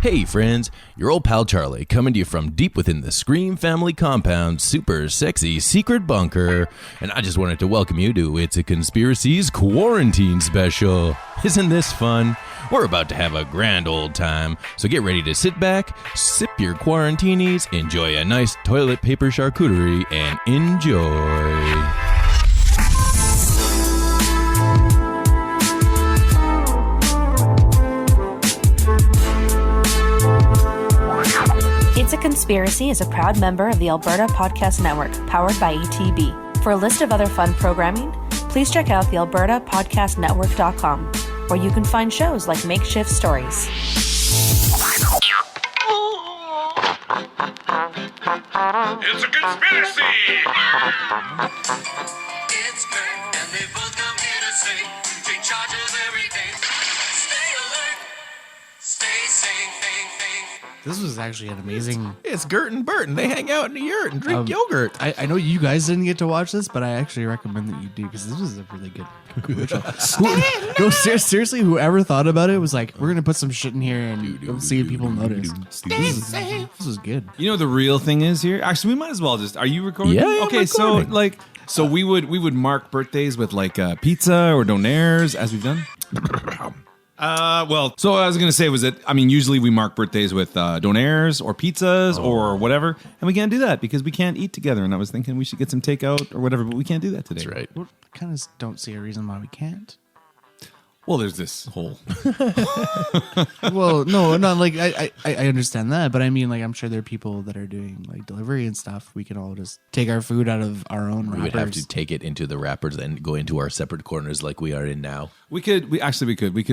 Hey friends, your old pal Charlie coming to you from deep within the Scream family compound's super sexy secret bunker, and I just wanted to welcome you to It's a Conspiracy's Quarantine special. Isn't this fun? We're about to have a grand old time, so get ready to sit back, sip your Quarantinis, enjoy a nice toilet paper charcuterie, and enjoy. It's a Conspiracy is a proud member of the Alberta Podcast Network, powered by ATB. For a list of other fun programming, please check out the albertapodcastnetwork.com, where you can find shows like Makeshift Stories. It's a conspiracy! It's Bert, and they both come here to say, take charge of everything. Stay alert, stay sane. This was actually an amazing... It's Gert and Bert, and they hang out in the yurt and drink yogurt. I know you guys didn't get to watch this, but I actually recommend that you do, because this was a really good commercial. No, seriously, whoever thought about it was like, we're going to put some shit in here and see if people notice. This was good. You know, the real thing is here. Actually, we might as well just. Are you recording? Yeah, I'm okay, recording. so we would mark birthdays with like pizza or donaires, as we've done. So what I was going to say was that, I mean, usually we mark birthdays with donaires or pizzas or whatever, and we can't do that because we can't eat together. And I was thinking we should get some takeout or whatever, but we can't do that today. That's right. Well, I kind of don't see a reason why we can't. Well, there's this whole... Well, no, not like I understand that, but I mean, like, I'm sure there are people that are doing like delivery and stuff. We can all just take our food out of our own wrappers. We would have to take it into the wrappers and go into our separate corners like we are in now. We could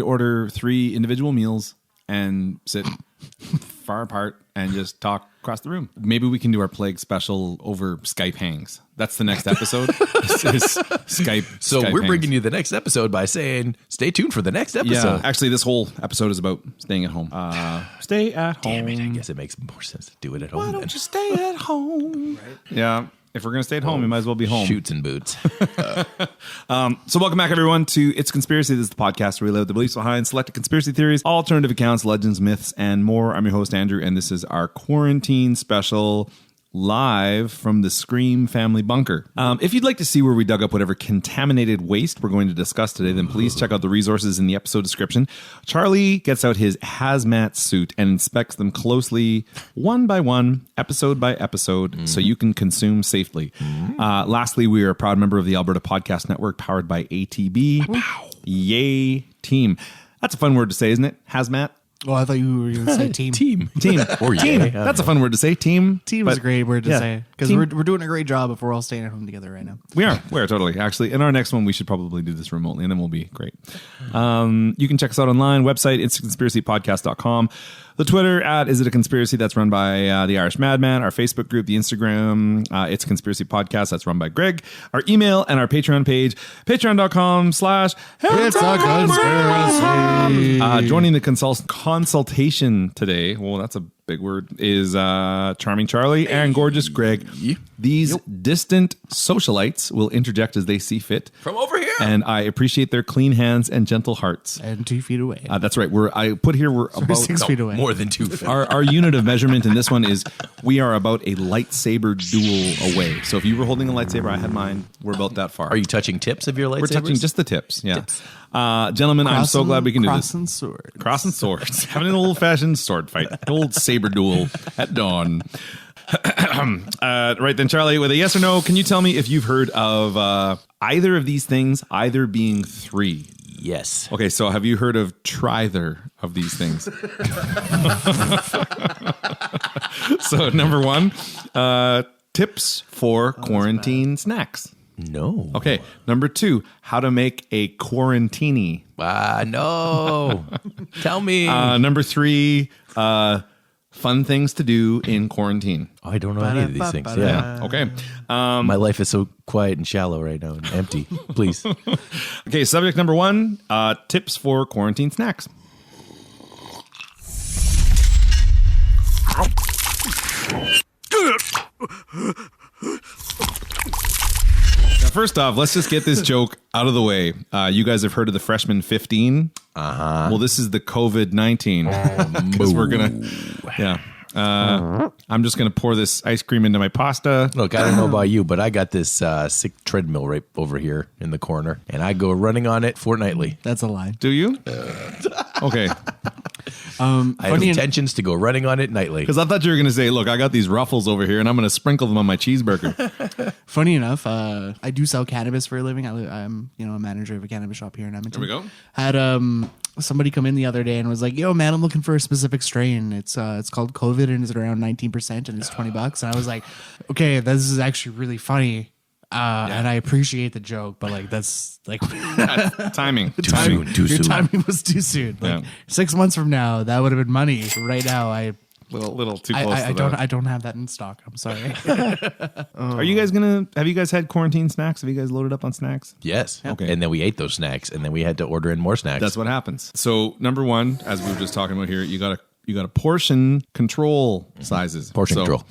order 3 individual meals and sit far apart and just talk across the room. Maybe we can do our plague special over Skype hangs. That's the next episode. Skype. So Skype we're hangs. bringing you the next episode by saying, stay tuned for the next episode. Yeah, actually, this whole episode is about staying at home. Stay at home. Damn it, I guess it makes more sense to do it at home. Why then. don't you stay at home? Right. Yeah. If we're going to stay at home, we might as well be home. Shoots and boots. So welcome back, everyone, to It's Conspiracy. This is the podcast where we live the beliefs behind selected conspiracy theories, alternative accounts, legends, myths, and more. I'm your host, Andrew, and this is our quarantine special live from the Scream family bunker. If you'd like to see where we dug up whatever contaminated waste we're going to discuss today, then please check out the resources in the episode description. Charlie gets out his hazmat suit and inspects them closely, one by one, episode by episode, so you can consume safely. Lastly, we are a proud member of the Alberta Podcast Network, powered by ATB. Wow. Yay, team. That's a fun word to say, isn't it? Hazmat. Oh, I thought you were going to say team. Team. Or Team. yay. That's a fun word to say. Team. Team is a great word to yeah. say, because Team. we're doing a great job if we're all staying at home together right now. We are totally. Actually, in our next one, we should probably do this remotely, and then we'll be great. You can check us out online, website, itsaconspiracypodcast.com. The Twitter @Is It a Conspiracy? That's run by the Irish Madman. Our Facebook group, the Instagram, It's a Conspiracy Podcast. That's run by Greg. Our email and our Patreon page, patreon.com/It's a Conspiracy. Joining the consultation today, well, that's a big word, is Charming Charlie and Gorgeous Greg. These distant socialites will interject as they see fit. From over here. And I appreciate their clean hands and gentle hearts. And 2 feet away. That's right. We're about 6 feet away. More than 2 feet. Our unit of measurement in this one is we are about a lightsaber duel away. So if you were holding a lightsaber, I had mine. We're about that far. Are you touching tips of your lightsabers? We're touching just the tips. Yeah. Gentlemen, I'm so glad we can do this. Crossing swords. Crossing swords. Having an old-fashioned sword fight. An old saber duel at dawn. Right then, Charlie, with a yes or no, can you tell me if you've heard of either of these things, either being 3? Yes. Okay, so have you heard of either of these things? So number 1, tips for quarantine snacks. No. Okay, number 2, how to make a quarantini. No. Tell me. Number 3, fun things to do in quarantine. I don't know any of these things. Yeah. Okay. My life is so quiet and shallow right now and empty. Please. Okay, subject number 1, tips for quarantine snacks. Now, first off, let's just get this joke out of the way. You guys have heard of the Freshman 15? Well, this is the COVID-19 because we're gonna. Yeah. I'm just going to pour this ice cream into my pasta. Look, I don't know about you, but I got this sick treadmill right over here in the corner, and I go running on it fortnightly. That's a lie. Do you? Okay. I have intentions to go running on it nightly. Because I thought you were going to say, look, I got these ruffles over here, and I'm going to sprinkle them on my cheeseburger. Funny enough, I do sell cannabis for a living. I'm a manager of a cannabis shop here in Edmonton. There we go. Had somebody come in the other day and was like, "Yo, man, I'm looking for a specific strain. It's called COVID and it's around 19% and it's $20." And I was like, "Okay, this is actually really funny." And I appreciate the joke, but like that's like Timing. Too your soon. timing was too soon. Like 6 months from now, that would have been money. Right now, Little too close to that. I don't have that in stock. I'm sorry. Are you guys have you guys had quarantine snacks? Have you guys loaded up on snacks? Yes. Okay. And then we ate those snacks, and then we had to order in more snacks. That's what happens. So number one, as we were just talking about here, you got to portion control sizes. Portion control.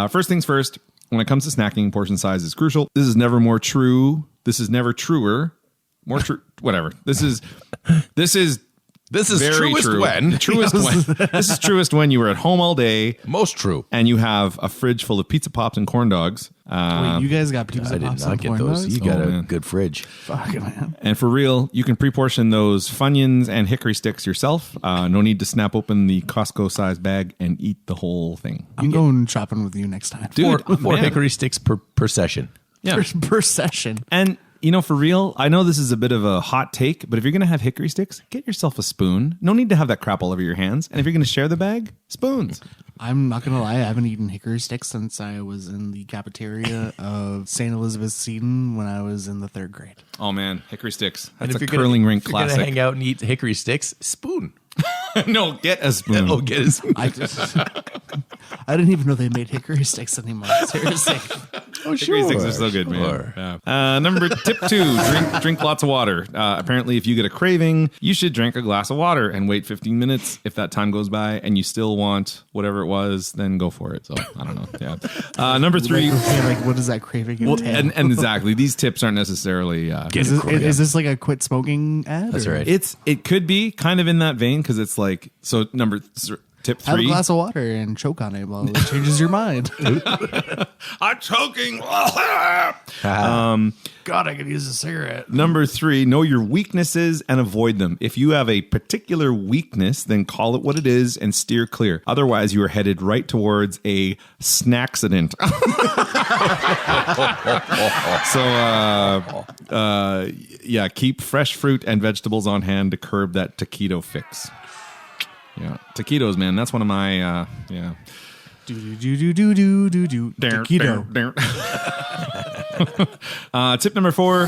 First things first, when it comes to snacking, portion size is crucial. This is never more true. This is never truer. More true. Whatever. This is very truest true. when. Truest when. This is truest when you were at home all day. Most true. And you have a fridge full of pizza pops and corn dogs. Wait, you guys got pizza I did pops not and get corn those. dogs? You got a man. good fridge. Fuck, man. And for real, you can pre-portion those Funyuns and hickory sticks yourself. No need to snap open the Costco-sized bag and eat the whole thing. I'm going shopping with you next time. Dude, Four man. hickory sticks per session. Yeah. Per session. And, for real, I know this is a bit of a hot take, but if you're going to have hickory sticks, get yourself a spoon. No need to have that crap all over your hands. And if you're going to share the bag, spoons. I'm not going to lie. I haven't eaten hickory sticks since I was in the cafeteria of St. Elizabeth's Seton when I was in the 3rd grade. Oh, man. Hickory sticks. And That's if a you're curling gonna, rink if you're gonna classic. hang out and eat hickory sticks, spoon. No, get a spoon. Oh, get a spoon. I didn't even know they made hickory sticks anymore. Seriously. Oh, Hickory sticks are so good, man. Yeah. Tip 2, drink lots of water. Apparently, if you get a craving, you should drink a glass of water and wait 15 minutes. If that time goes by and you still want whatever it was, then go for it. So, I don't know. Yeah. Number 3. Like, what does that craving Well, entail? and exactly, these tips aren't necessarily... Is this like a quit smoking ad? That's or- right. It could be kind of in that vein because it's like... So, tip 3... Have a glass of water and choke on it while it changes your mind. I'm choking. God, I could use a cigarette. Number 3, know your weaknesses and avoid them. If you have a particular weakness, then call it what it is and steer clear. Otherwise, you are headed right towards a snackcident. So, keep fresh fruit and vegetables on hand to curb that taquito fix. Yeah, taquitos, man. That's one of my, Do taquito. Tip number 4.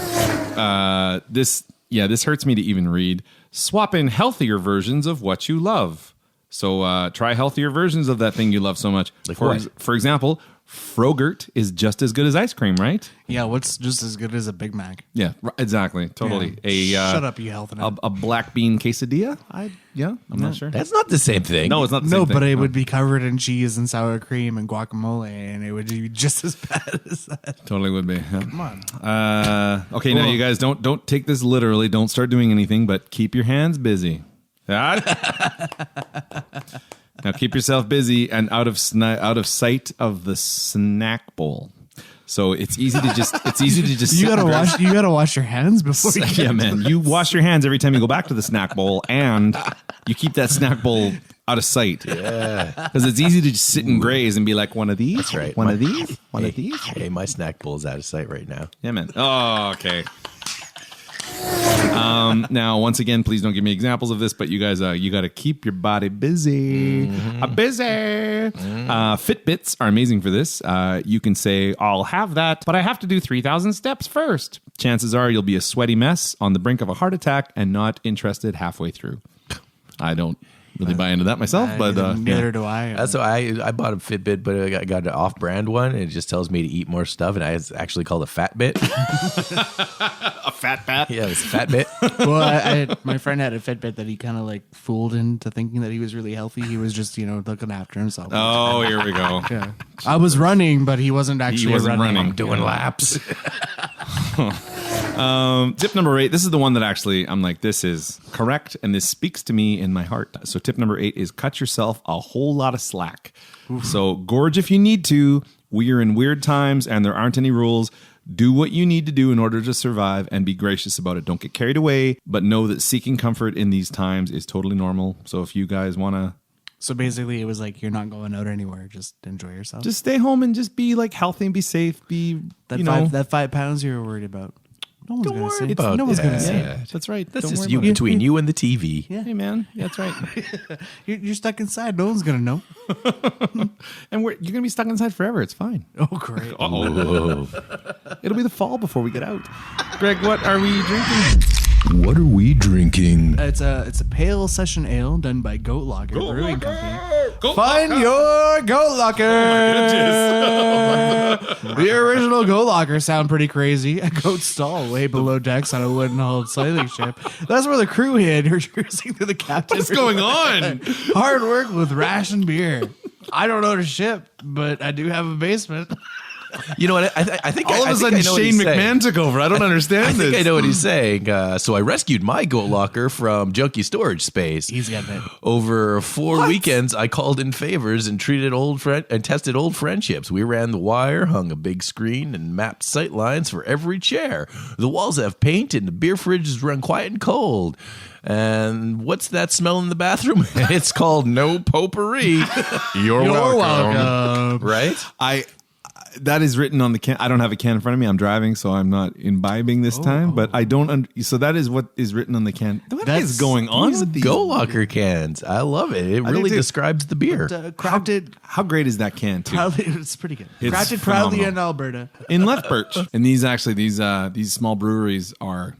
This hurts me to even read. Swap in healthier versions of what you love. So try healthier versions of that thing you love so much. Like what? For example, Frogurt is just as good as ice cream, right? Yeah, what's just as good as a Big Mac? Yeah, exactly, totally. Shut up, you health nut. A black bean quesadilla. I'm not sure. That's not the same thing. No, it's not the same No, thing. but it would be covered in cheese and sour cream and guacamole, and it would be just as bad as that. Totally would be. Yeah. Come on. Okay, now you guys don't take this literally. Don't start doing anything, but keep your hands busy. Now keep yourself busy and out of sight of the snack bowl. So it's easy to just You gotta wash your hands before you yeah, man. You wash your hands every time you go back to the snack bowl, and you keep that snack bowl out of sight. Yeah. Because it's easy to just sit and graze and be like, one of these? That's right. One of these? One of Hey, these? hey, my snack bowl's out of sight right now. Yeah, man. Oh, okay. Now, once again, please don't give me examples of this, but you guys, you got to keep your body busy. Busy. Fitbits are amazing for this. You can say, I'll have that, but I have to do 3,000 steps first. Chances are you'll be a sweaty mess on the brink of a heart attack and not interested halfway through. I don't really buy into that myself, but neither do I. That's why I bought a Fitbit, but I got an off-brand one, and it just tells me to eat more stuff, and it's actually called a Fat Bit. a fat bat. Yeah, it's a Fat Bit. Well, my friend had a Fitbit that he kind of like fooled into thinking that he was really healthy. He was just, looking after himself. Oh, here we go. Yeah. I was running, but he wasn't actually wasn't running. Doing laps. Tip number 8. This is the one that actually I'm like, this is correct, and this speaks to me in my heart. So tip number 8 is cut yourself a whole lot of slack. So gorge if you need to. We are in weird times, and there aren't any rules. Do what you need to do in order to survive, and be gracious about it. Don't get carried away, but know that seeking comfort in these times is totally normal. So if you guys want to... So basically, it was like you're not going out anywhere. Just enjoy yourself. Just stay home and just be like healthy and be safe. Be that 5 pounds you were worried about. No one's going to see it. No one's going to see it. That's right. That's Don't just worry you about it. between you and the TV. Yeah. Hey man, yeah, that's right. You're stuck inside. No one's going to know. And you're gonna be stuck inside forever. It's fine. Oh, great. Oh. It'll be the fall before we get out. Greg, what are we drinking? What are we drinking? It's a pale session ale done by Goat Locker Brewing Company. Find your Goat Locker. The original Goat Locker sound pretty crazy. A goat stall way below decks on a wooden hulled sailing ship. That's where the crew hid, cruising through the captain. What's going on? Hard work with ration beer. I don't own a ship, but I do have a basement. You know what? I think All of a sudden, Shane McMahon took over. I don't understand I this. think I know what he's saying. So I rescued my Goat Locker from junkie storage space. He's got that. Over 4 weekends, I called in favors and tested old friendships. We ran the wire, hung a big screen, and mapped sight lines for every chair. The walls have paint, and the beer fridges run quiet and cold. And what's that smell in the bathroom? It's called no potpourri. You're welcome. Right? That is written on the can. I don't have a can in front of me. I'm driving, so I'm not imbibing this time. But I don't. So that is what is written on the can. What is going on with these Goat Locker cans? I love it. It really describes the beer. Crafted. How great is that can too? Proudly, it's pretty good. It's Crafted proudly phenomenal. in Alberta. In Lethbridge. And these small breweries are.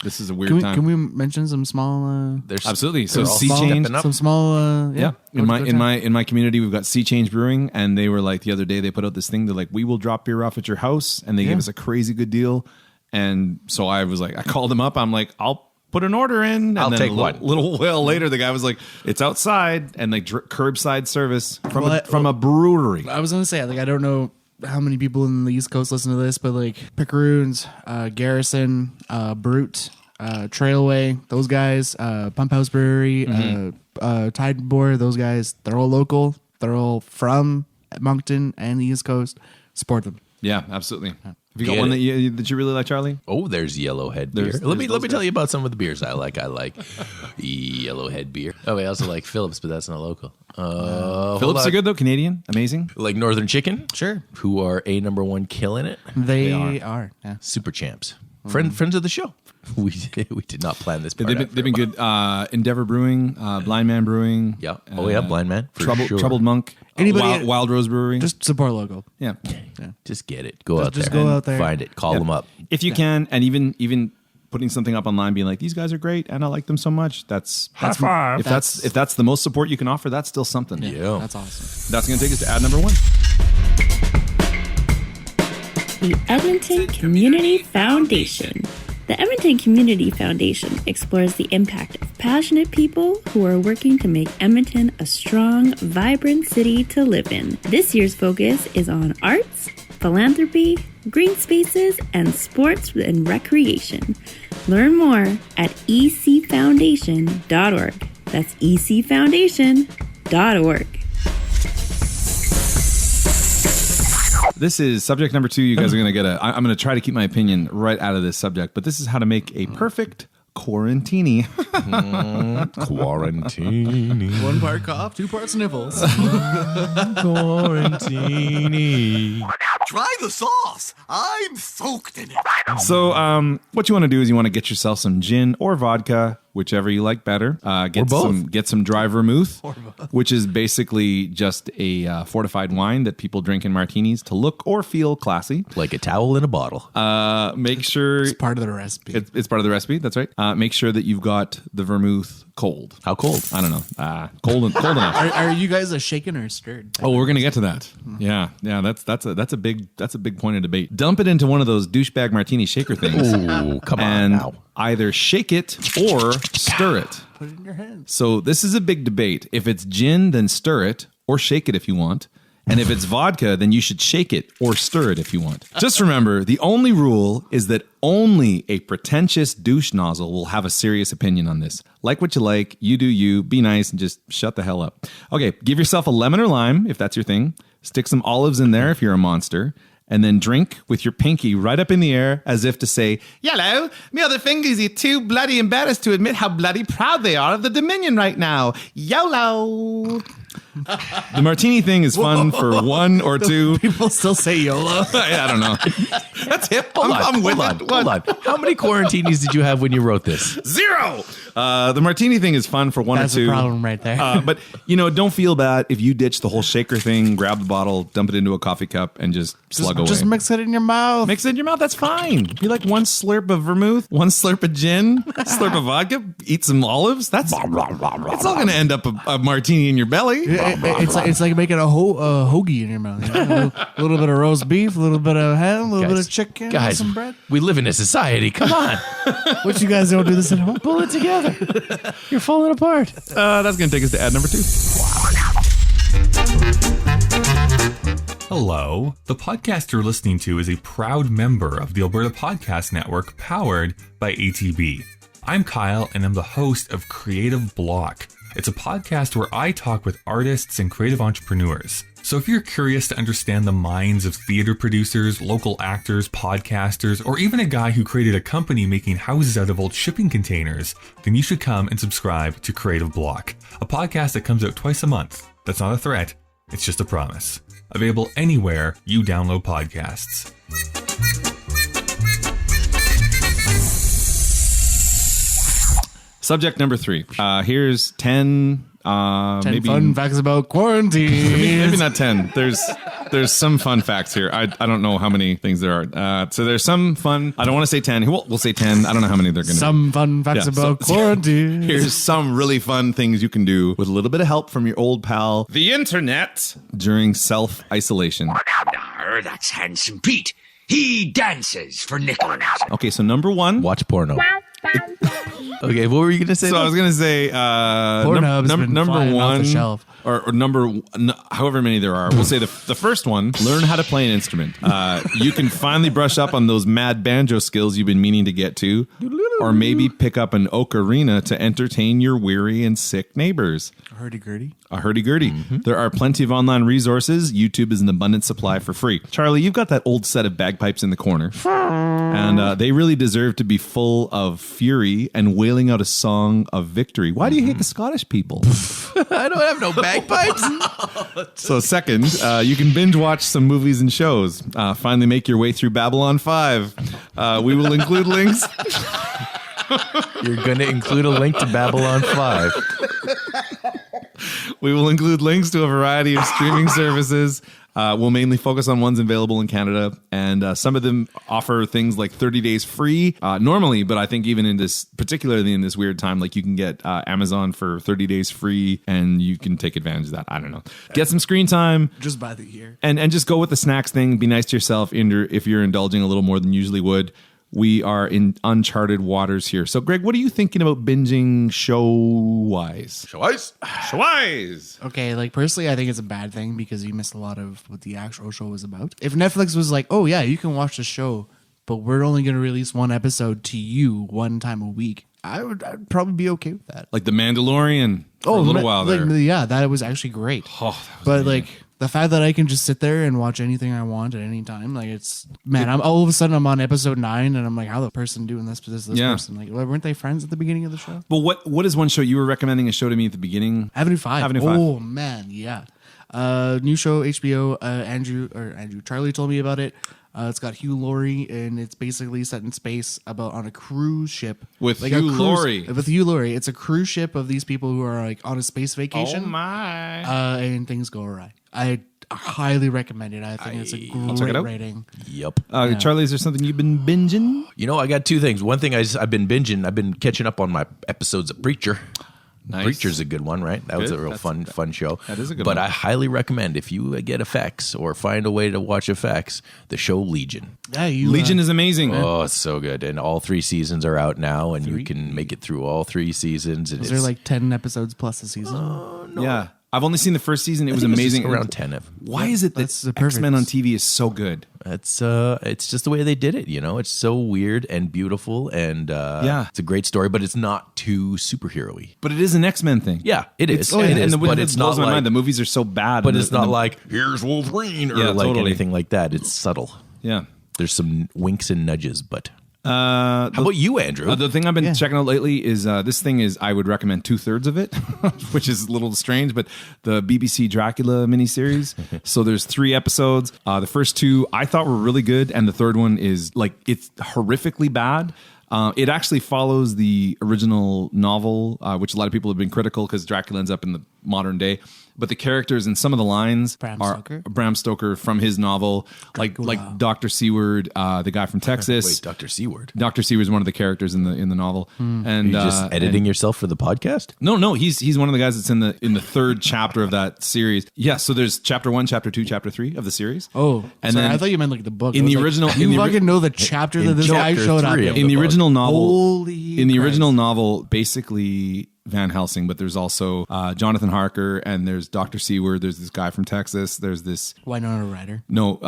This is a weird time. Can we mention some small? Absolutely. So they're all Sea Change. stepping up. Some small. Yeah. In my community, we've got Sea Change Brewing, and they were like the other day they put out this thing. They're like, we will drop beer off at your house, and they gave us a crazy good deal. And so I was like, I called them up. I'm like, I'll put an order in. And I'll then take a one. little while later, the guy was like, it's outside, and like curbside service from a brewery. I was gonna say, like, I don't know how many people in the East Coast listen to this, but like Pickeroons, Garrison, Brute, Trailway, those guys, Pump House Brewery, Tide Board, those guys, they're all local. They're all from Moncton and the East Coast. Support them. Yeah, absolutely. Have you got Get one it. that you really like, Charlie? Oh, there's Yellowhead beer. Let me tell you about some of the beers I like. Yellowhead beer. Oh, I also like Phillips, but that's not local. Phillips are good though. Canadian, amazing. Like Northern Chicken, Sure. who are #1 killing it. They are. Yeah. Super champs, friends of the show. We did not plan this. Part They've been good. Endeavor Brewing, Blind Man Brewing. Yeah. Oh yeah, Blind Man. For sure. Troubled Monk. Anybody- Wild Rose Brewing. Just support local. yeah. Just get it. Go out there. Just go out there. Find it. Call them up. If you can, and even putting something up online, being like, these guys are great, and I like them so much. That's five. If that's the most support you can offer, that's still something. Yeah. That's awesome. That's going to take us to ad number 1. The Edmonton Community Foundation. The Edmonton Community Foundation explores the impact of passionate people who are working to make Edmonton a strong, vibrant city to live in. This year's focus is on arts, philanthropy, green spaces, and sports and recreation. Learn more at ecfoundation.org. That's ecfoundation.org. This is subject number 2. You guys are going to get I'm going to try to keep my opinion right out of this subject, but this is how to make a perfect Quarantini. Quarantini. 1 part cough, 2 parts sniffles. Quarantini. Try the sauce. I'm soaked in it. So what you want to do is you want to get yourself some gin or vodka, whichever you like better. Get some dry vermouth, which is basically just a fortified wine that people drink in martinis to look or feel classy. Like a towel in a bottle. Make sure It's part of the recipe. it's part of the recipe. That's right. Make sure that you've got the vermouth cold. How cold? I don't know. Cold enough. Are you guys a shaken or stirred? Oh, we're gonna get to that. Yeah. That's a big point of debate. Dump it into one of those douchebag martini shaker things. Ooh, come on and now. either shake it or stir it. Put it in your hands. So this is a big debate. If it's gin, then stir it or shake it if you want. And if it's vodka, then you should shake it or stir it if you want. Just remember, the only rule is that only a pretentious douche nozzle will have a serious opinion on this. Like what you like, you do you, be nice, and just shut the hell up. Okay, give yourself a lemon or lime if that's your thing. Stick some olives in there if you're a monster. And then drink with your pinky right up in the air as if to say, "Yellow, me other fingers are too bloody embarrassed to admit how bloody proud they are of the Dominion right now. YOLO." The martini thing is fun for one or two. People still say YOLO. I don't know. That's hip. I'm with it. Hold on. How many Quarantinis did you have when you wrote this? 0. The martini thing is fun for one That's or two. the problem right there. But, don't feel bad if you ditch the whole shaker thing, grab the bottle, dump it into a coffee cup, and just slug away. Just mix it in your mouth. Mix it in your mouth. That's fine. You like one slurp of vermouth, one slurp of gin, slurp of vodka, eat some olives. It's all going to end up a martini in your belly. It's like making a hoagie in your mouth. A little bit of roast beef, a little bit of ham, a little bit of chicken, Guys, some bread. we live in a society. Come on. What, you guys don't do this at home? Pull it together. You're falling apart. That's going to take us to ad number 2. Hello. The podcast you're listening to is a proud member of the Alberta Podcast Network, powered by ATB. I'm Kyle, and I'm the host of Creative Block. It's a podcast where I talk with artists and creative entrepreneurs. So if you're curious to understand the minds of theater producers, local actors, podcasters, or even a guy who created a company making houses out of old shipping containers, then you should come and subscribe to Creative Block, a podcast that comes out twice a month. That's not a threat, it's just a promise. Available anywhere you download podcasts. Subject number 3. Here's 10 maybe fun facts about quarantine. Maybe not 10. There's some fun facts here. I don't know how many things there are. So there's some fun. I don't want to say 10. We'll say 10. I don't know how many they're going to be. Some fun facts about quarantine. Here's some really fun things you can do with a little bit of help from your old pal, the internet, during self-isolation. That's Handsome Pete. He dances for nickels. Okay, so number 1. Watch porno. Okay, what were you going to say? So I was going to say Pornhub's been number flying off 1 the shelf. or however many there are. We'll say the first one, learn how to play an instrument. You can finally brush up on those mad banjo skills you've been meaning to get to, or maybe pick up an ocarina to entertain your weary and sick neighbors. A hurdy-gurdy. A hurdy-gurdy. Mm-hmm. There are plenty of online resources. YouTube is an abundant supply for free. Charlie, you've got that old set of bagpipes in the corner. And they really deserve to be full of fury and wailing out a song of victory. Why do you hate the Scottish people? I don't have no bagpipes. So second, you can binge watch some movies and shows. Finally make your way through Babylon 5. We will include links. You're going to include a link to Babylon 5. We will include links to a variety of streaming services. We'll mainly focus on ones available in Canada, and some of them offer things like 30 days free normally, but I think even in this, particularly in this weird time, like you can get Amazon for 30 days free, and you can take advantage of that. I don't know. Get some screen time. Just by the year. And just go with the snacks thing. Be nice to yourself if you're indulging a little more than you usually would. We are in uncharted waters here. So, Greg, what are you thinking about binging show-wise? Show-wise! Okay, like personally, I think it's a bad thing because you miss a lot of what the actual show was about. If Netflix was like, oh yeah, you can watch the show, but we're only going to release one episode to you one time a week, I'd probably be okay with that. Like The Mandalorian for a little while there. Yeah, that was actually great. Oh, that was but amazing. like the fact that I can just sit there and watch anything I want at any time, like I'm all of a sudden I'm on episode 9 and I'm like, how the person doing this person? Like, weren't they friends at the beginning of the show? But what is one show you were recommending a show to me at the beginning? Avenue 5. Avenue 5. Oh man, yeah. New show, HBO. Charlie told me about it. It's got Hugh Laurie, and it's basically set in space on a cruise ship with Hugh Laurie. With Hugh Laurie, it's a cruise ship of these people who are like on a space vacation. Oh my! And things go awry. I highly recommend it. I think it's a great rating. Yep. Charlie, is there something you've been binging? You know, I got 2 things. One thing I've been binging. I've been catching up on my episodes of Preacher. Nice. Preacher's a good one, right? That was a real fun show. That is a good one. But I one. highly recommend, if you get FX or find a way to watch FX, the show Legion. Yeah, Legion is amazing. Oh, it's so good. And all 3 seasons are out now, and you can make it through all 3 seasons. And Is there like 10 episodes plus a season? Yeah. I've only seen the first season. It was I think amazing. just around 10 of. Why is it that That's the perfect- X-Men on TV is so good? It's just the way they did it, you know. It's so weird and beautiful, and it's a great story, but it's not too superhero-y. But it is an X-Men thing. Yeah, it is. It It is, and but it's blows not my like, mind. The movies are so bad. but and it's not like here's Wolverine or Yeah, like totally. anything like that. It's subtle. yeah. There's some winks and nudges, but How how about you, Andrew? The thing I've been checking out lately is this thing is I would recommend 2/3 of it, which is a little strange, but the BBC Dracula miniseries. So there's 3 episodes. The first 2 I thought were really good, and the third one is like it's horrifically bad. It actually follows the original novel, which a lot of people have been critical because Dracula ends up in the modern day. But the characters and some of the lines are Bram Stoker from his novel, like Dr. Seward, the guy from Texas. Wait, Dr. Seward. Dr. Seward is one of the characters in the novel. And Are you just editing yourself for the podcast? No, he's one of the guys that's in the third chapter of that series. Yeah, so there's chapter 1, chapter 2, chapter 3 of the series. Oh, and sorry, then I thought you meant like the book. in I was the like, original- you in the fucking know the chapter that this guy chapter showed up 3 in. of in the book. original novel, Holy in the Christ. original novel, basically Van Helsing, but there's also Jonathan Harker, and there's Dr. Seward. There's this guy from Texas. There's this. Winona Ryder. No,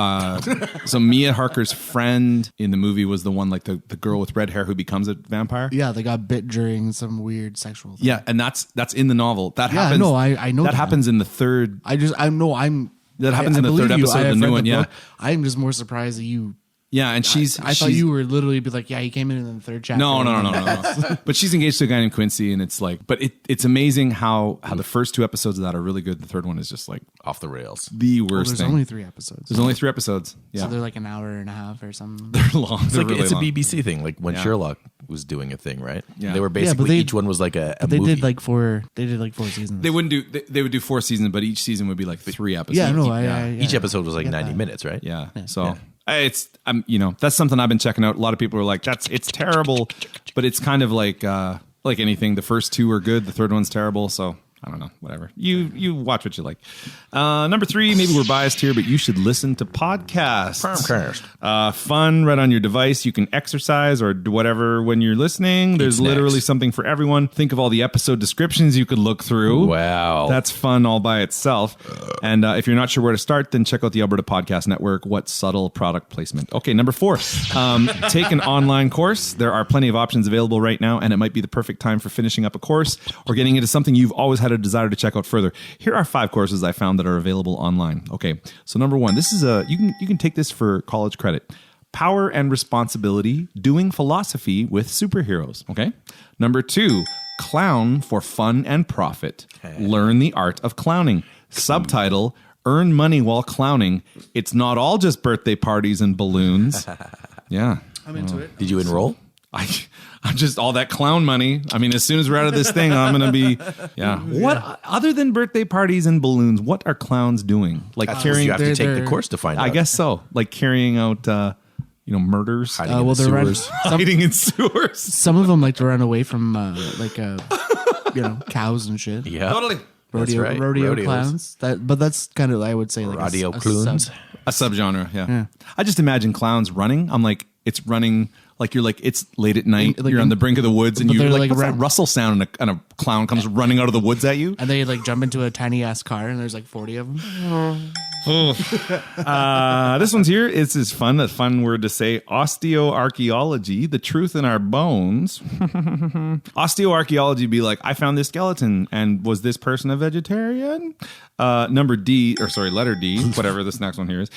so Mia Harker's friend in the movie was the one, like the girl with red hair who becomes a vampire. Yeah, they got bit during some weird sexual thing. Yeah, and that's in the novel. That Yeah, happens. no, I know that that. happens in the third. That happens in the third episode of the new one, yeah. I'm just more surprised that you. Yeah, and I thought you were literally be like, yeah, he came in the third chapter. No. But she's engaged to a guy named Quincy, and it's like, but it's amazing how the first 2 episodes of that are really good. The third one is just like Off the rails. the Well, worst there's thing. only 3 episodes. There's only 3 episodes. Yeah, So they're like an hour and a half or something. they're long. It's They're like really it's a long. BBC thing, like when Yeah. Sherlock was doing a thing, right? Yeah. They were Yeah, but basically they- each one was like a But they movie. did like 4. They did like 4 seasons. They wouldn't do. They would do 4 seasons, but each season would be like 3 episodes. Yeah, no, Each episode was like 90 minutes, right? Yeah. So it's that's something I've been checking out. A lot of people are like, it's terrible, but it's kind of like anything. The first 2 are good. The third one's terrible. So I don't know. Whatever. You watch what you like. Number 3, maybe we're biased here, but you should listen to podcasts. Fun, right on your device. You can exercise or do whatever when you're listening. There's snacks. literally something for everyone. Think of all the episode descriptions you could look through. Wow. That's fun all by itself. And if you're not sure where to start, then check out the Alberta Podcast Network. What subtle product placement? Okay, number 4. Take an online course. There are plenty of options available right now, and it might be the perfect time for finishing up a course or getting into something you've always had a desire to check out further. Here are 5 courses I found that are available online. Okay, so number 1, this is you can take this for college credit. Power and Responsibility, Doing Philosophy with Superheroes. Okay. Number 2, Clown for Fun and Profit. Learn the Art of Clowning. Subtitle, Earn Money While Clowning. It's not all just birthday parties and balloons. Yeah. I'm into it. Did you enroll? I'm just all that clown money. I mean, as soon as we're out of this thing, I'm going to be, yeah. What, other than birthday parties and balloons, what are clowns doing? Like carrying, You have to take the they're- course to find out. I guess so. Like carrying out, murders. Hiding in well, the they're sewers. Hiding in sewers. Some of them like to run away from cows and shit. Yeah. Totally. That's right. Rodeo Rodeos. clowns. But that's kind of, I would say, like Rodeo a clowns. sub- A subgenre, yeah. I just imagine clowns running. I'm like, it's running like you're like, it's late at night. Like you're on the brink of the woods and but you're they're like, like what's that run- rustle sound? And a clown comes running out of the woods at you. And they like jump into a tiny ass car and there's like 40 of them. This one's here. It's is fun. A fun word to say. Osteoarchaeology, the truth in our bones. Osteoarchaeology be like, I found this skeleton, and was this person a vegetarian? Letter D, whatever this next one here is.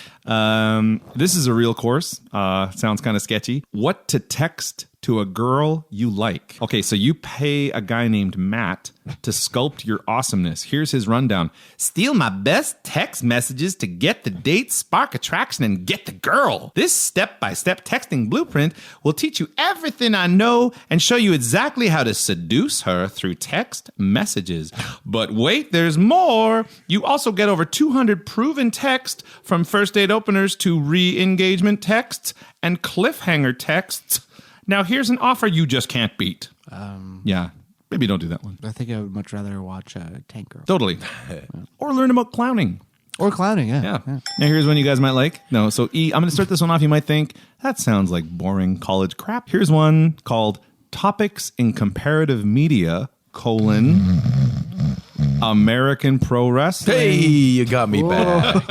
This is a real course. Sounds kind of sketchy. What to text to a girl you like. Okay, so you pay a guy named Matt to sculpt your awesomeness. Here's his rundown. Steal my best text messages to get the date, spark attraction, and get the girl. This step-by-step texting blueprint will teach you everything I know and show you exactly how to seduce her through text messages. But wait, there's more. You also get over 200 proven texts, from first date openers to re-engagement texts and cliffhanger texts. Now, here's an offer you just can't beat. Yeah, maybe don't do that one. I think I would much rather watch Tank Girl. Totally. Or learn about clowning. Or clowning, yeah. Yeah. Now, here's one you guys might like. No, so E, I'm going to start this one off. You might think, that sounds like boring college crap. Here's one called Topics in Comparative Media, American Pro Wrestling. Hey, you got me back.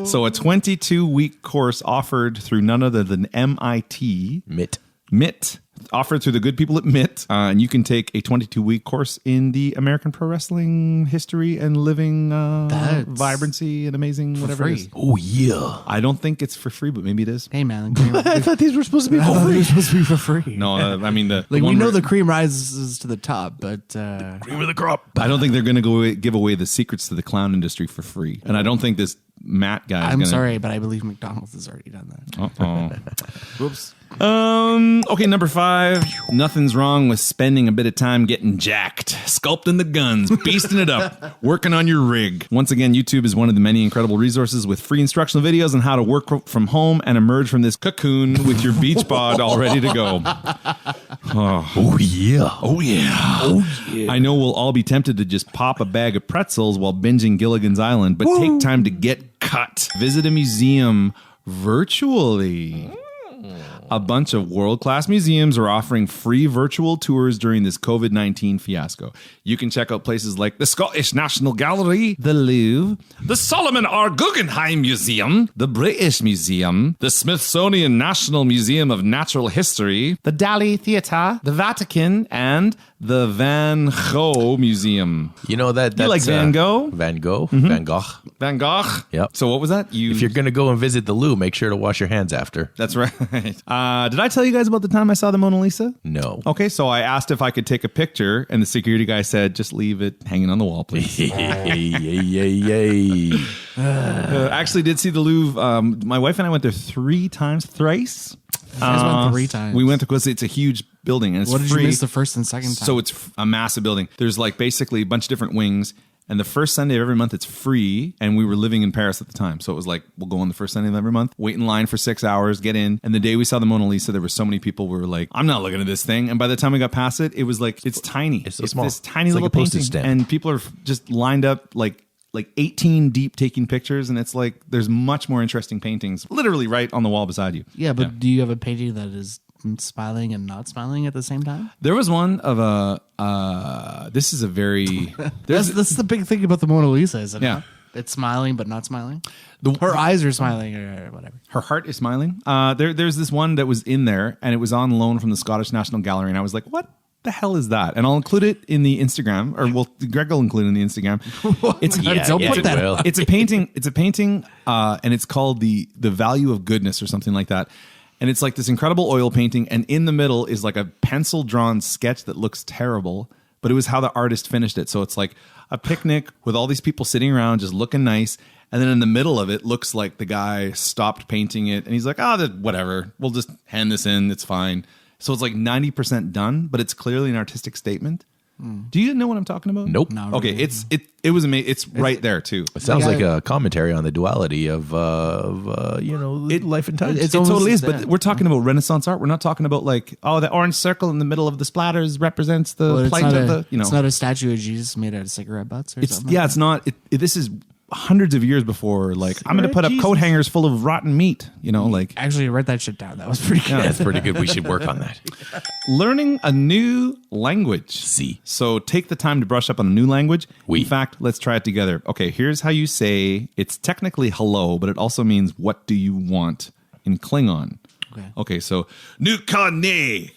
So a 22-week course offered through none other than MIT. MIT. Offered through the good people at MIT. And you can take a 22-week course in the American Pro Wrestling history and living vibrancy and amazing whatever it is. Oh, yeah. I don't think it's for free, but maybe it is. Hey, man. I thought these were supposed to be I thought they were supposed to be for free. No, I mean, we know the cream rises to the top, but cream of the crop. I don't think they're going to give away the secrets to the clown industry for free. And I don't think this Matt guy is sorry, but I believe McDonald's has already done that. Whoops. Okay, number 5. Nothing's wrong with spending a bit of time getting jacked, sculpting the guns, beasting it up, working on your rig. Once again, YouTube is one of the many incredible resources with free instructional videos on how to work from home and emerge from this cocoon with your beach bod all ready to go. Oh, yeah. Oh, yeah. I know we'll all be tempted to just pop a bag of pretzels while binging Gilligan's Island, but take time to get cut. Visit a museum virtually. A bunch of world-class museums are offering free virtual tours during this COVID-19 fiasco. You can check out places like the Scottish National Gallery, the Louvre, the Solomon R. Guggenheim Museum, the British Museum, the Smithsonian National Museum of Natural History, the Dalí Theatre, the Vatican, and the Van Gogh Museum. You know that's you like Van Gogh? Van Gogh? Mm-hmm. Van Gogh. Van Gogh? Yep. So what was that? If you're going to go and visit the Louvre, make sure to wash your hands after. That's right. Did I tell you guys about the time I saw the Mona Lisa? No. Okay, so I asked if I could take a picture, and the security guy said, just leave it hanging on the wall, please. Yay. I actually did see the Louvre. My wife and I went there thrice. You guys went 3 times. We went because it's a huge building, and it's What did free. you miss the first and second time? So it's a massive building. There's like basically a bunch of different wings. And the first Sunday of every month, it's free. And we were living in Paris at the time. So it was like, we'll go on the first Sunday of every month, wait in line for 6 hours, get in. And the day we saw the Mona Lisa, there were so many people who were like, I'm not looking at this thing. And by the time we got past it, it was like, it's tiny. It's so small. This tiny It's little like a postage painting. stamp. And people are just lined up like 18 deep taking pictures. And it's like, there's much more interesting paintings literally right on the wall beside you. Yeah, but do you have a painting that is smiling and not smiling at the same time? There was one of this is a very... That's the big thing about the Mona Lisa, isn't it? Yeah. It's smiling but not smiling. Her eyes are smiling or whatever. Her heart is smiling. There's this one that was in there, and it was on loan from the Scottish National Gallery, and I was like, what the hell is that? And I'll include it in the Instagram, or Greg will include it in the Instagram. It's a painting. It's a painting, and it's called the Value of Goodness or something like that. And it's like this incredible oil painting, and in the middle is like a pencil drawn sketch that looks terrible, but it was how the artist finished it. So it's like a picnic with all these people sitting around just looking nice. And then in the middle of it looks like the guy stopped painting it, and he's like, whatever, we'll just hand this in, it's fine. So it's like 90% done, but it's clearly an artistic statement. Do you know what I'm talking about? Nope. No, Okay, really. it was amazing. It's right there too. It sounds like a commentary on the duality of life and time. It totally is, but we're talking about Renaissance art. We're not talking about like, the orange circle in the middle of the splatters represents the plight of the, It's not a statue of Jesus made out of cigarette butts or something. It's not. This is hundreds of years before. Like, I'm going to put up coat hangers full of rotten meat. Actually, write that shit down. That was pretty good. Yeah, that's pretty good. We should work on that. Learning a new language. See. So take the time to brush up on a new language. Oui. In fact, let's try it together. Okay, here's how you say, it's technically hello, but it also means what do you want in Klingon. Okay, so Nukane.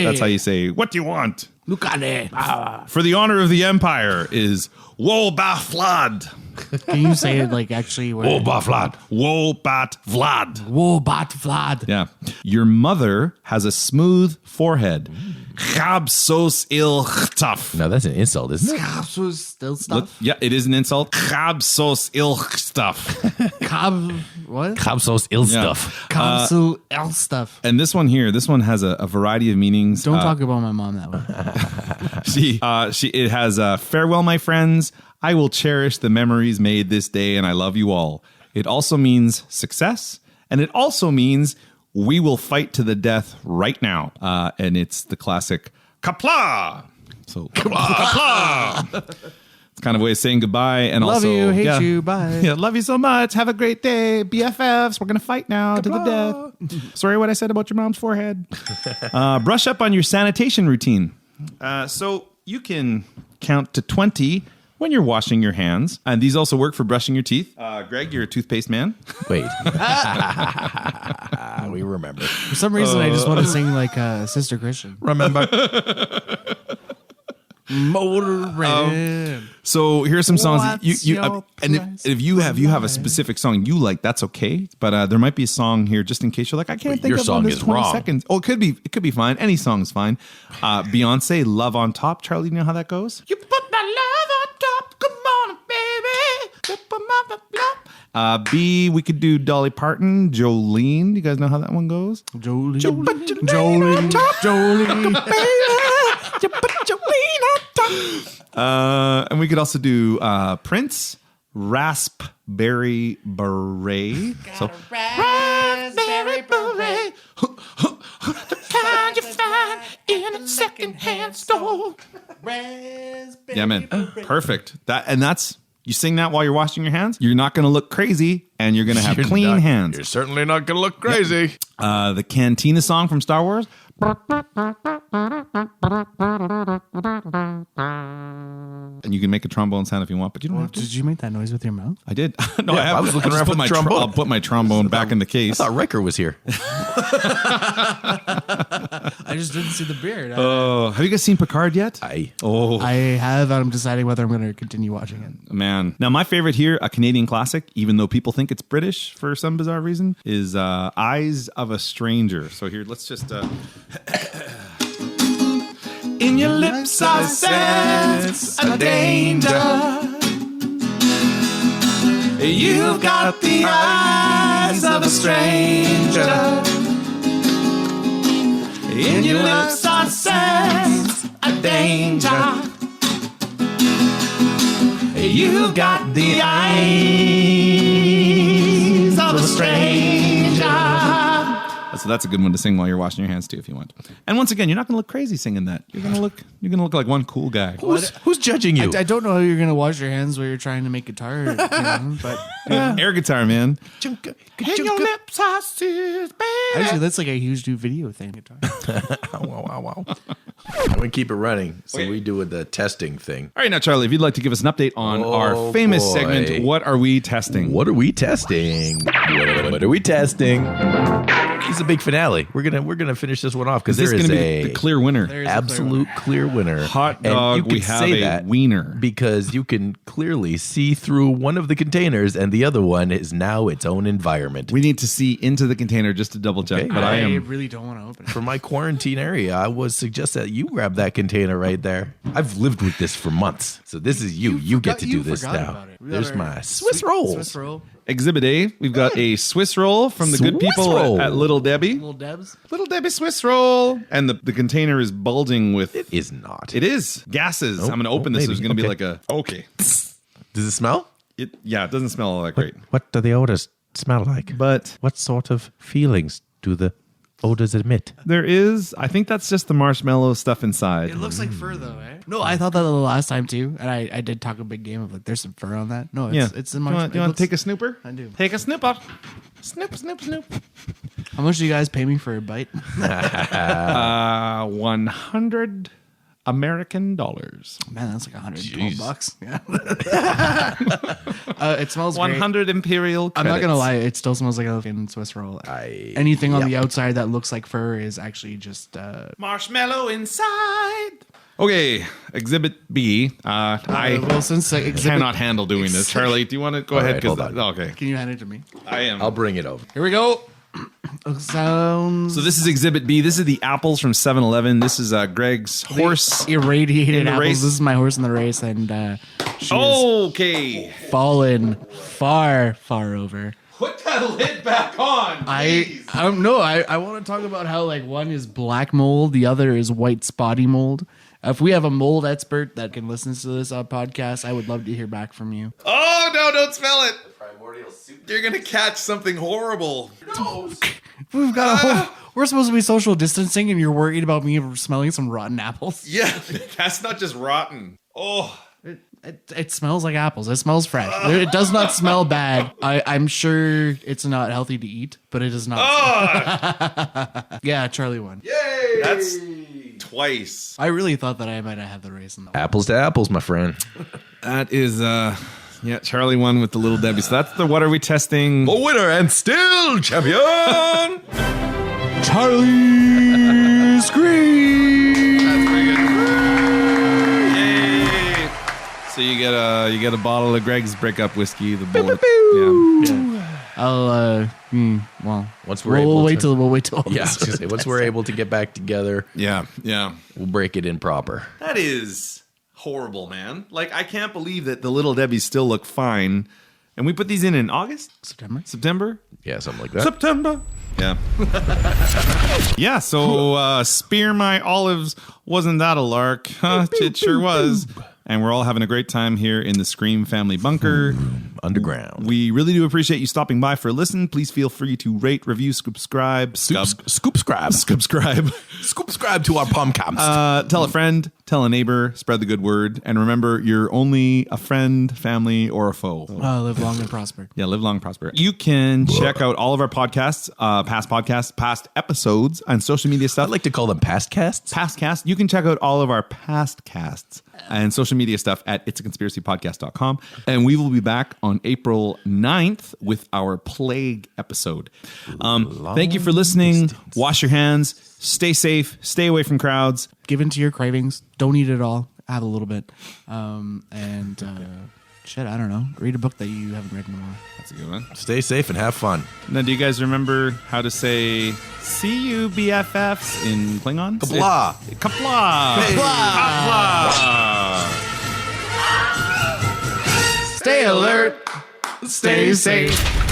That's how you say, what do you want? For the honor of the Empire is Wobaflad. Can you say it like actually? Wobaflad. Wobaflad. Yeah. Your mother has a smooth forehead. Chabsos ilchtaf. No, that's an insult, isn't it? Still stuff. Yeah, it is an insult. Chabsos ilchtaf. What? Chabsos ill stuff. Capsule L stuff. And this one has a variety of meanings. Don't talk about my mom that way. It has farewell, my friends. I will cherish the memories made this day, and I love you all. It also means success, and it also means we will fight to the death right now. And it's the classic kapla. So kapla. It's kind of a way of saying goodbye, and love also you, hate you, bye. Yeah, love you so much. Have a great day, BFFs. We're gonna fight now to the death. Sorry, what I said about your mom's forehead. Brush up on your sanitation routine. So you can count to 20 when you're washing your hands. And these also work for brushing your teeth. Greg, you're a toothpaste man. Wait. We remember. For some reason, I just want to sing like Sister Christian. Remember. Motorin. So here's some songs. What's your And price if you have a specific song you like, that's okay. But there might be a song here just in case you're like, I can't think your of song one that's is 20 wrong. seconds. Oh, it could be fine. Any song is fine. Beyonce, Love on Top. Charlie, you know how that goes? You put my love on top. Come on, baby. You put my love. B, we could do Dolly Parton, Jolene. You guys know how that one goes? Jolene. You put Jolene Jolene. on top. Jolene. You put Jolene on top. And we could also do Prince, Raspberry Beret. So Raspberry Beret, the kind you find in a secondhand store. Yeah, man, perfect. That's you sing that while you're washing your hands. You're not going to look crazy, and you're going to have clean hands. You're certainly not going to look crazy. The Cantina song from Star Wars. And you can make a trombone sound if you want, but you don't have to. Did you make that noise with your mouth? I did. No, Yeah, I was looking around for the trombone. I'll put my trombone back in the I case. thought Riker was here. I just didn't see the beard. Oh, have you guys seen Picard yet? I I have. I'm deciding whether I'm going to continue watching it. Man. Now, my favorite here, a Canadian classic, even though people think it's British for some bizarre reason, is Eyes of a Stranger. So here, let's just... In your lips I sense a danger. You've got the eyes of a stranger. In your lips I sense a danger. You've got the eyes of a stranger. So that's a good one to sing while you're washing your hands too, if you want. And once again, you're not going to look crazy singing that. You're going to look like one cool guy. who's judging you? I don't know how you're going to wash your hands while you're trying to make guitar, but Air guitar, man. In your lips I see, baby. Actually, that's like a huge new video thing. Guitar. Wow. I'm going to keep it running. So we do the testing thing. All right, now, Charlie, if you'd like to give us an update on our famous boy. segment, What Are We Testing? What are we testing? What are we testing? It's a big finale. We're gonna finish this one off because there This is going to a be the clear winner. absolute clear winner. Hot And dog, you can we have say a that wiener. because you can clearly see through one of the containers, and the other one is now its own environment. We need to see into the container just to double check. Okay. But I am. really don't want to open it. For my quarantine area, I would suggest that you grab that container right there. I've lived with this for months, so this is you. You get to do this forgot now. about it. We There's got our my Swiss rolls. Swiss roll. Exhibit A, we've got a Swiss roll from the good Swiss people roll. at Little Debbie. Little Debs. Little Debbie Swiss roll. And the container is bulging with... It is not. It is. Gases. I'm going to open this. maybe. There's going to be Okay. like a... Okay. Does it smell? It doesn't smell all that great. What do the odors smell like? But What sort of feelings do the odors emit? there is... I think that's just the marshmallow stuff inside. It looks like fur though, eh? No, I thought that the last time too, and I did talk a big game of like there's some fur on that. No, it's the You want to take a snooper? I do. Take a snooper. Snoop, snoop, snoop. How much do you guys pay me for a bite? 100 American dollars. Man, that's like $112. Yeah. It smells great. 100 imperial I'm credits. not gonna lie, it still smells like a fucking Swiss roll. Anything on the outside that looks like fur is actually just Marshmallow inside. Okay, Exhibit B. I since cannot handle doing this. Charlie, do you want to go ahead? right, hold on. Okay, Can you hand it to me? I am. I'll bring it over. Here we go. Sounds So this is Exhibit B. This is the apples from 7-Eleven. This is Greg's horse. irradiated in the apples. race. This is my horse in the race, and she's Okay, fallen far over. put that lid back on. I want to talk about how like one is black mold, the other is white spotty mold. If we have a mold expert that can listen to this podcast, I would love to hear back from you. Oh no! Don't smell it. You're gonna catch something horrible. We've got a whole. We're supposed to be social distancing, and you're worried about me smelling some rotten apples. Yeah, that's not just rotten. Oh. It smells like apples. It smells fresh. It does not smell bad. I'm sure it's not healthy to eat, but it is not. Yeah, Charlie won. Yay! twice. I really thought that I might have had the race in the Apples to apples, my friend. That is, Charlie won with the Little Debbie. So that's the What Are We Testing? The winner and still champion. Charlie Scream. That's pretty good. Yay! So you get a bottle of Greg's Breakup whiskey. The bullet. Yeah. I'll well, Once we'll wait till all yeah, this is once we're able to get back together, Yeah. we'll break it in proper. That is horrible, man. Like, I can't believe that the Little Debbies still look fine. And we put these in August? September? Yeah, something like that. September. Yeah. Yeah, so Spear My Olives, wasn't that a lark? Huh? It sure was. And we're all having a great time here in the Scream Family Bunker. Underground. We really do appreciate you stopping by for a listen. Please feel free to rate, review, subscribe. Scoopscribe to our Pomcast. Tell a friend, tell a neighbor, spread the good word. And remember, you're only a friend, family, or a foe. live long and prosper. Yeah, live long and prosper. You can check out all of our podcasts, past episodes, and social media stuff. I'd like to call them past casts. Past casts. You can check out all of our past casts and social media stuff at it'saconspiracypodcast.com. And we will be back on April 9th with our Plague episode. Thank you for listening. Wash your hands. Stay safe. Stay away from crowds. Give in to your cravings. Don't eat it all. Have a little bit. Shit, I don't know. Read a book that you haven't read in a while. That's a good one. Stay safe and have fun. Now, do you guys remember how to say "see you BFFs" in Klingon? Kapla. Kapla. Kapla. Stay alert. Stay safe.